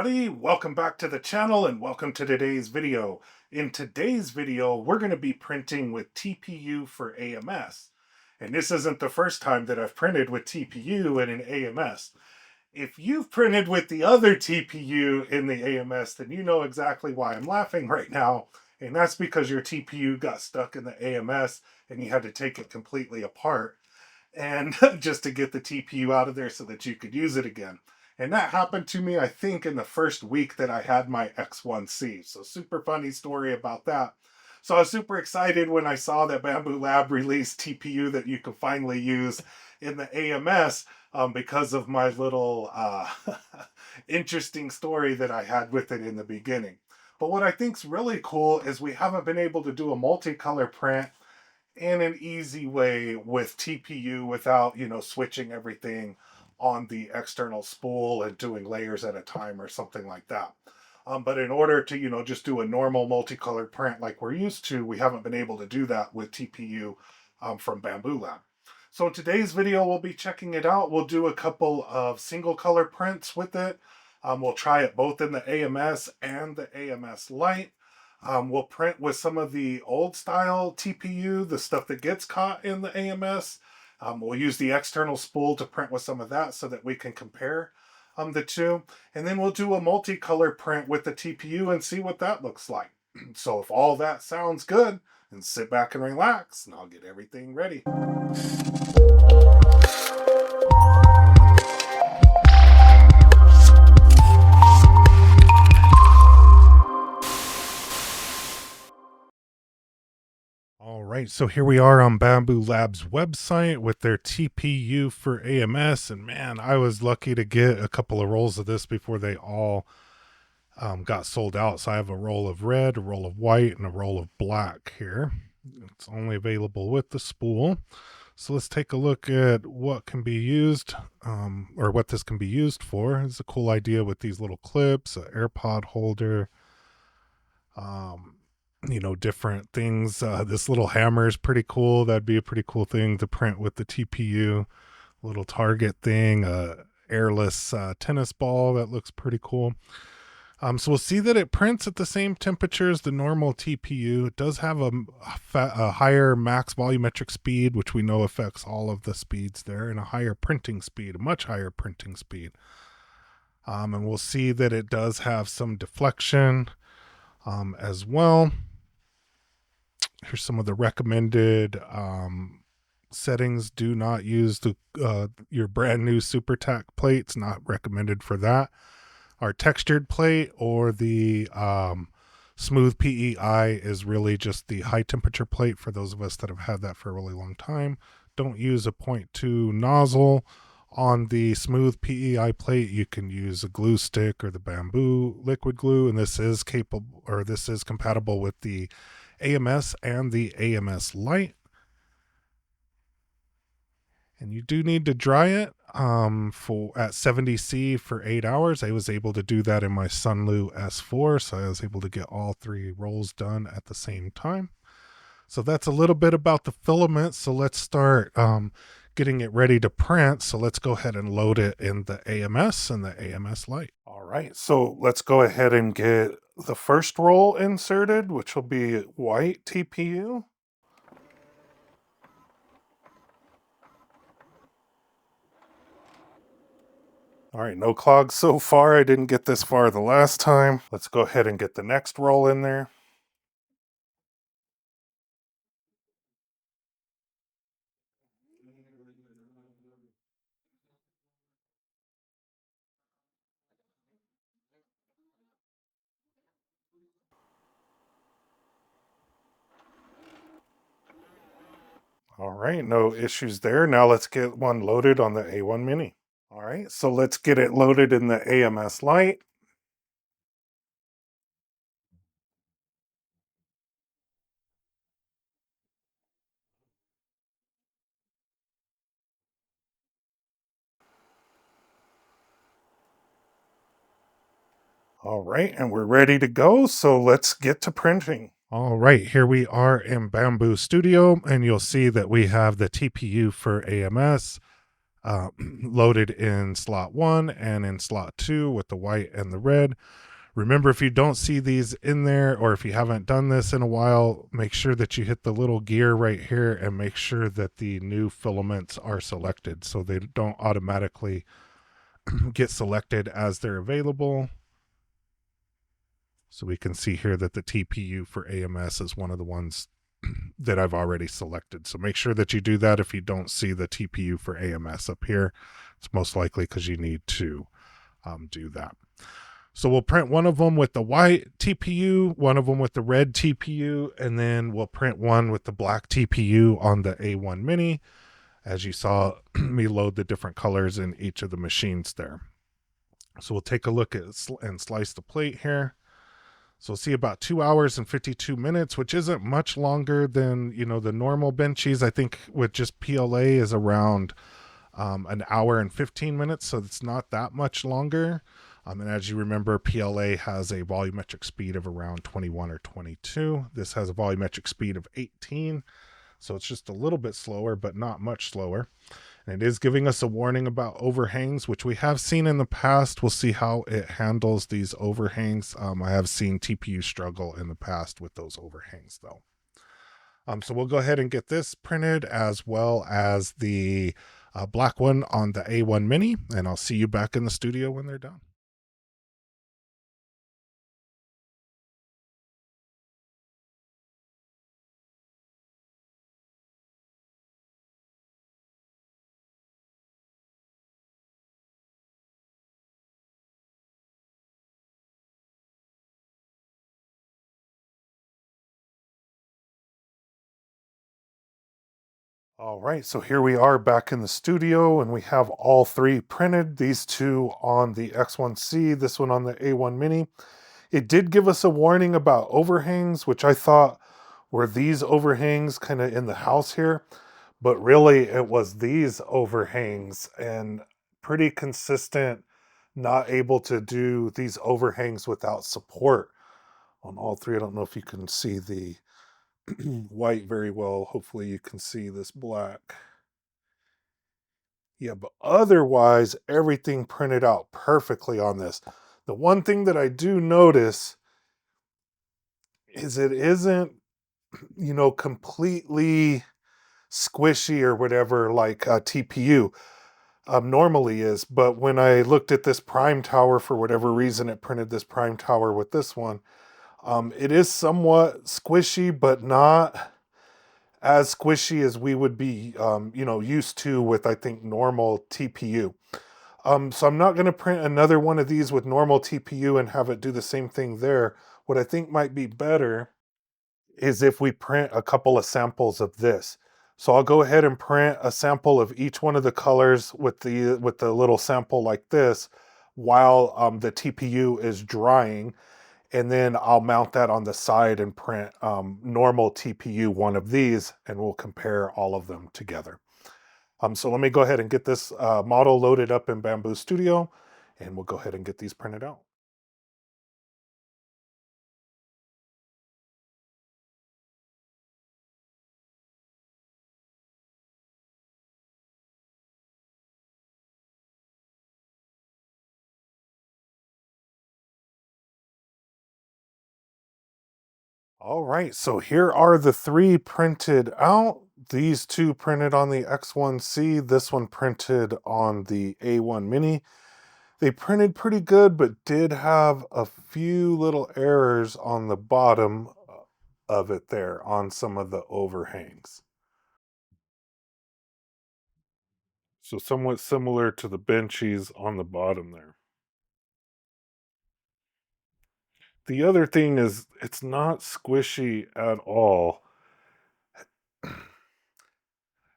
everybody, welcome back to the channel and welcome to today's video. In today's video, we're going to be printing with TPU for AMS. And this isn't the first time that I've printed with TPU in an AMS. If you've printed with the other TPU in the AMS, then you know exactly why I'm laughing right now. And that's because your TPU got stuck in the AMS and you had to take it completely apart and just to get the TPU out of there so that you could use it again. And that happened to me, I think, in the first week that I had my X1C. So super funny story about that. So I was super excited when I saw that Bambu Lab released TPU that you can finally use in the AMS because of my little interesting story that I had with it in the beginning. But what I think's really cool is we haven't been able to do a multicolor print in an easy way with TPU without, switching everything on the external spool and doing layers at a time or something like that. But in order to, just do a normal multicolored print like we're used to, we haven't been able to do that with TPU from Bambu Lab. So in today's video, we'll be checking it out. We'll do a couple of single color prints with it. We'll try it both in the AMS and the AMS Lite. We'll print with some of the old style TPU, the stuff that gets caught in the AMS. We'll use the external spool to print with some of that so that we can compare the two. And then we'll do a multicolor print with the TPU and see what that looks like. So if all that sounds good, then sit back and relax and I'll get everything ready. All right, so here we are on Bambu Lab's website with their TPU for AMS, and man, I was lucky to get a couple of rolls of this before they all got sold out. So I have a roll of red, a roll of white, and a roll of black here. It's only available with the spool. So let's take a look at what can be used, or what this can be used for. It's a cool idea with these little clips, an AirPod holder, different things. This little hammer is pretty cool. That'd be a pretty cool thing to print with the TPU. Little target thing, airless tennis ball. That looks pretty cool. So we'll see that it prints at the same temperature as the normal TPU. It does have a higher max volumetric speed, which we know affects all of the speeds there, and a higher printing speed, a much higher printing speed. And we'll see that it does have some deflection as well. Here's some of the recommended settings. Do not use your brand new Super Tack plates. Not recommended for that. Our textured plate or the smooth PEI is really just the high temperature plate for those of us that have had that for a really long time. Don't use a 0.2 nozzle on the smooth PEI plate. You can use a glue stick or the Bambu liquid glue, and this is compatible with the AMS and the AMS Lite. And you do need to dry it at 70°C for 8 hours. I was able to do that in my Sunlu S4, so I was able to get all 3 rolls done at the same time. So that's a little bit about the filament. So let's start getting it ready to print. So let's go ahead and load it in the AMS and the AMS Lite. All right, so let's go ahead and get the first roll inserted, which will be white TPU. All right, no clogs so far. I didn't get this far the last time. Let's go ahead and get the next roll in there. All right, no issues there. Now let's get one loaded on the A1 Mini. All right, so let's get it loaded in the AMS Lite. All right, and we're ready to go, so let's get to printing. All right, here we are in Bambu Studio, and you'll see that we have the TPU for AMS. loaded in slot 1 and in slot 2 with the white and the red. Remember, if you don't see these in there, or if you haven't done this in a while, make sure that you hit the little gear right here and make sure that the new filaments are selected so they don't automatically get selected as they're available. So we can see here that the TPU for AMS is one of the ones that I've already selected. So make sure that you do that if you don't see the TPU for AMS up here. It's most likely because you need to do that. So we'll print one of them with the white TPU, one of them with the red TPU, and then we'll print one with the black TPU on the A1 Mini. As you saw me load the different colors in each of the machines there. So we'll take a look at and slice the plate here. So we'll see about 2 hours and 52 minutes, which isn't much longer than, the normal benchies. I think with just PLA is around an hour and 15 minutes. So it's not that much longer. And as you remember, PLA has a volumetric speed of around 21 or 22. This has a volumetric speed of 18. So it's just a little bit slower, but not much slower. And it is giving us a warning about overhangs, which we have seen in the past. We'll see how it handles these overhangs. I have seen TPU struggle in the past with those overhangs, though. So we'll go ahead and get this printed, as well as the black one on the A1 Mini, and I'll see you back in the studio when they're done. All right, so here we are back in the studio, and we have all three printed, these two on the X1C, this one on the A1 Mini. It did give us a warning about overhangs, which I thought were these overhangs kind of in the house here, but really it was these overhangs, and pretty consistent, not able to do these overhangs without support on all three. I don't know if you can see the white very well. Hopefully you can see this black. Yeah, but otherwise, everything printed out perfectly on this. The one thing that I do notice is it isn't, completely squishy or whatever like a TPU normally is. But when I looked at this prime tower, for whatever reason, it printed this prime tower with this one. It is somewhat squishy, but not as squishy as we would be, used to with, I think, normal TPU. So I'm not going to print another one of these with normal TPU and have it do the same thing there. What I think might be better is if we print a couple of samples of this. So I'll go ahead and print a sample of each one of the colors with the little sample like this while the TPU is drying, and then I'll mount that on the side and print normal TPU one of these, and we'll compare all of them together. So let me go ahead and get this model loaded up in Bambu Studio, and we'll go ahead and get these printed out. All right, so here are the three printed out. These two printed on the X1C, this one printed on the A1 Mini. They printed pretty good, but did have a few little errors on the bottom of it there on some of the overhangs. So somewhat similar to the benchies on the bottom there. The other thing is it's not squishy at all.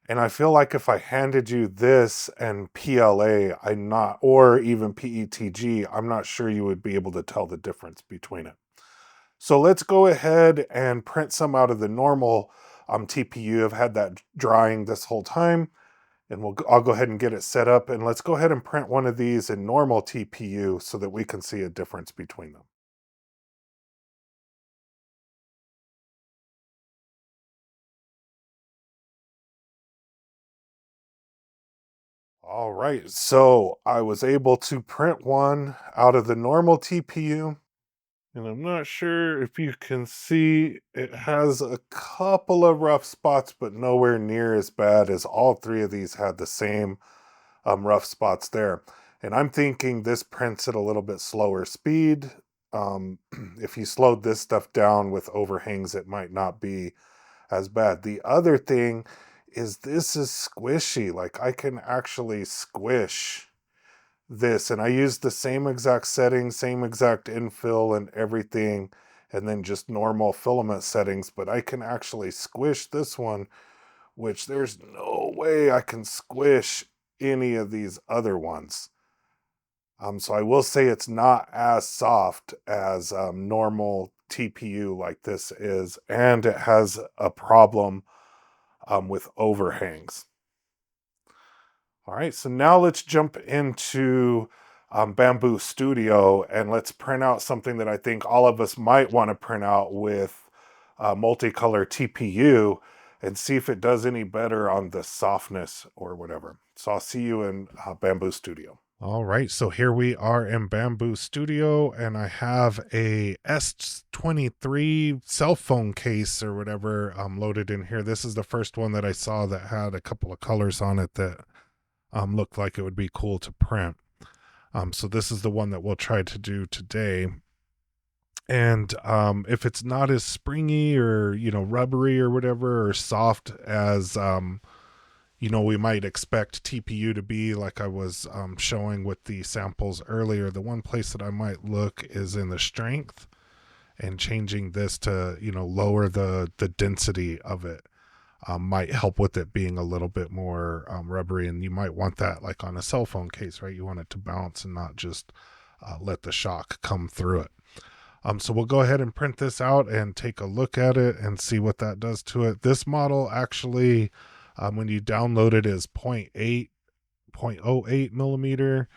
And I feel like if I handed you this and PLA, I'm not, or even PETG, I'm not sure you would be able to tell the difference between it. So let's go ahead and print some out of the normal TPU. I've had that drying this whole time, and I'll go ahead and get it set up. And let's go ahead and print one of these in normal TPU so that we can see a difference between them. All right, so I was able to print one out of the normal TPU, and I'm not sure if you can see it has a couple of rough spots, but nowhere near as bad as all three of these had the same rough spots there. And I'm thinking this prints at a little bit slower speed. Um, if you slowed this stuff down with overhangs, it might not be as bad. The other thing is this is squishy. Like I can actually squish this, and I used the same exact settings, same exact infill and everything, and then just normal filament settings, but I can actually squish this one, which there's no way I can squish any of these other ones. So I will say it's not as soft as normal TPU like this is, and it has a problem with overhangs. All right, so now let's jump into Bambu Studio and let's print out something that I think all of us might want to print out with multicolor TPU and see if it does any better on the softness or whatever. So I'll see you in Bambu Studio. All right, so here we are in Bambu Studio, and I have a S23 cell phone case or whatever loaded in here. This is the first one that I saw that had a couple of colors on it that looked like it would be cool to print. So this is the one that we'll try to do today. And if it's not as springy or, rubbery or whatever, or soft as, we might expect TPU to be, like I was showing with the samples earlier, the one place that I might look is in the strength and changing this to, lower the density of it. Might help with it being a little bit more rubbery, and you might want that like on a cell phone case, right? You want it to bounce and not just let the shock come through it. So we'll go ahead and print this out and take a look at it and see what that does to it. This model actually, when you download it, is 0.8 millimeter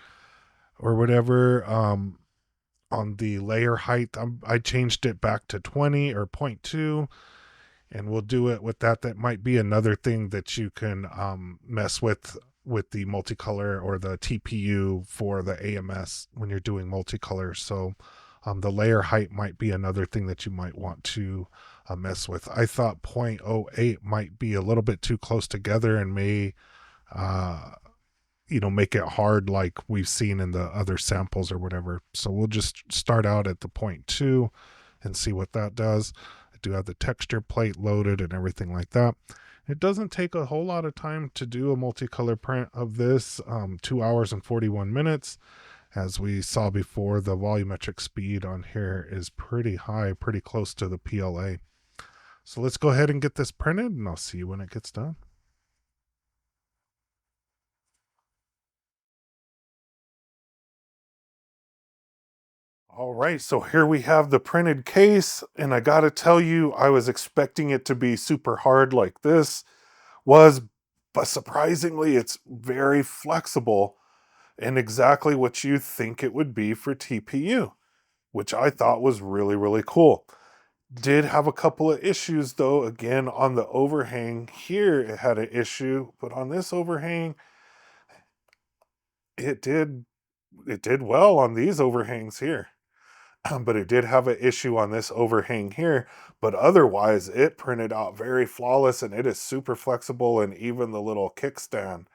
or whatever. On the layer height, I changed it back to 20 or 0.2, and we'll do it with that. That might be another thing that you can mess with the multicolor or the TPU for the AMS when you're doing multicolor. So the layer height might be another thing that you might want to mess with. I thought 0.08 might be a little bit too close together and may make it hard like we've seen in the other samples or whatever. So we'll just start out at the 0.2 and see what that does. I do have the texture plate loaded and everything like that. It doesn't take a whole lot of time to do a multicolor print of this, 2 hours and 41 minutes. As we saw before, the volumetric speed on here is pretty high, pretty close to the PLA. So let's go ahead and get this printed, and I'll see you when it gets done. All right, so here we have the printed case, and I gotta tell you, I was expecting it to be super hard like this was, but surprisingly, it's very flexible and exactly what you think it would be for TPU, which I thought was really, really cool. Did have a couple of issues though. Again, on the overhang here, it had an issue, but on this overhang, it did well on these overhangs here. But it did have an issue on this overhang here, but otherwise it printed out very flawless, and it is super flexible, and even the little kickstand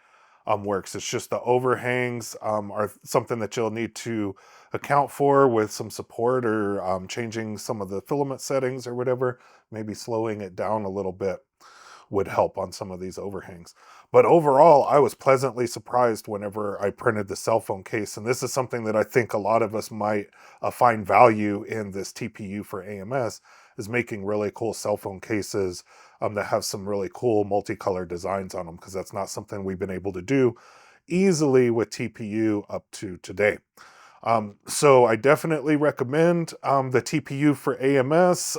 works. It's just the overhangs are something that you'll need to account for with some support, or changing some of the filament settings or whatever. Maybe slowing it down a little bit would help on some of these overhangs. But overall, I was pleasantly surprised whenever I printed the cell phone case. And this is something that I think a lot of us might find value in this TPU for AMS, is making really cool cell phone cases that have some really cool multicolor designs on them, because that's not something we've been able to do easily with TPU up to today. So I definitely recommend the TPU for AMS.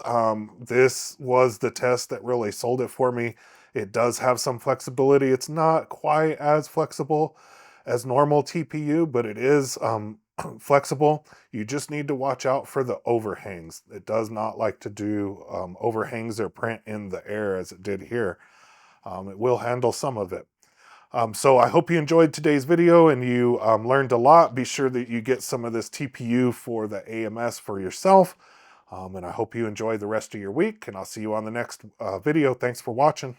This was the test that really sold it for me. It does have some flexibility. It's not quite as flexible as normal TPU, but it is flexible. You just need to watch out for the overhangs. It does not like to do overhangs or print in the air as it did here. It will handle some of it. So I hope you enjoyed today's video and you learned a lot. Be sure that you get some of this TPU for the AMS for yourself. And I hope you enjoy the rest of your week, and I'll see you on the next video. Thanks for watching.